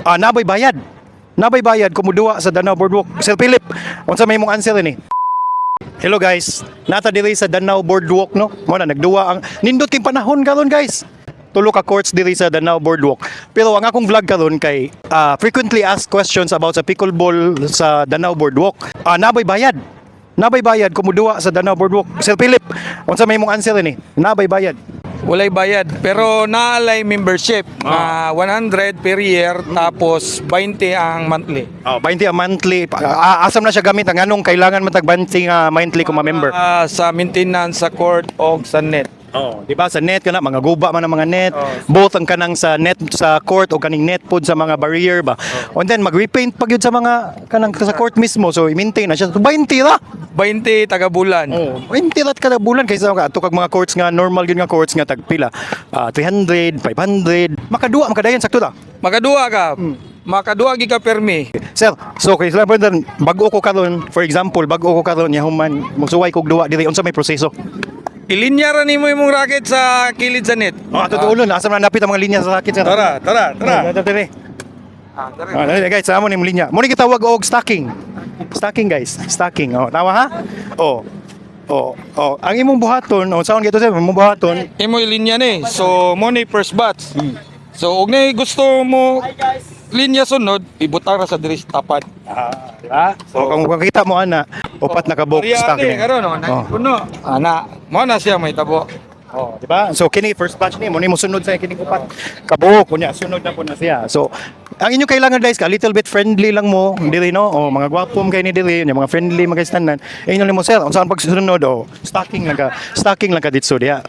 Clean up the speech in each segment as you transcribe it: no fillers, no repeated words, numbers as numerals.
Naboy bayad. Naboy bayad kumuduwa sa Danau Boardwalk. Sir Philip, unsa may mong answer ni? Hello guys, nata diri sa Danau Boardwalk no. Mo na nagduwa ang nindot king panahon karon guys. Tulo ka courts diri sa Danau Boardwalk. Pero ang akong vlog karon kay frequently asked questions about sa pickleball sa Danau Boardwalk. Naboy bayad. Naboy bayad kumuduwa sa Danau Boardwalk. Sir Philip, unsa may mong answer ni? Naboy bayad. Walay bayad, pero naalay membership na 100 per year tapos 20 ang monthly. 20 a monthly. Asam na siya gamit ang anong kailangan matag 20 nga monthly kung ma-member. Sa maintenance sa court o sa net. Di ba sa net kana mga guba man ang mga net, both ang kanang sa net sa court o kaning net pod sa mga barrier ba. And then mag-repaint pag yun sa mga kanang sa court mismo, so i-maintain na siya. So 20 ra. 20 taga bulan. 20 rat kada bulan kaysa ato kag mga courts nga normal gyud nga courts nga tagpila. 300, 500, makaduwa makadayon sakto ta. Makaduwa ka. Makaduwa gi ka permi. Sir, so kay sila brother, bago ko karon, for example, bago ko karon yahuman magsuway kog duwa diri unsa may proseso? Ilinya ra nimo imong racket sa kilid sa net. Tutuulon, asa man napit ang mga linya sa sakit sir. Tara. Diri. Dali guys, amo ni linya. Mo ni gitawag og stacking. Stacking guys, stacking. Tawa ha? Ang imong buhaton, saon gito sir, imong buhaton. Imo ilinya ni. So mo ni first batch. So og na gusto mo linya sunod, ibutang ra sa diri sa tapat. Diba? So kung makita mo ana, upat na kabuk stacking. Karon puno. Ana, mo na siya may tabo. Diba? So kini first batch ni mo ni mo sunod sa kining upat kabuk kunya sunod na po na siya. So ang inyo kailangan guys ka little bit friendly lang mo diri no. Mga gwapom kay ni diri, mga friendly mga tanan. Inyo ni mo sir, unsa ang pagsunod stacking lang ka ditso diha.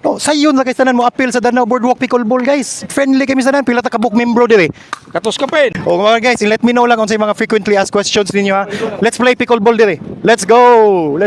Sayon na guys tanan mo appeal sa Danau Boardwalk Pickleball guys. Friendly kami sa tanan, pila ta ka book membro diri. Katos ka pen. Mga guys, let me know lang kung sa mga frequently asked questions ninyo ha. Let's play pickleball diri. Let's go.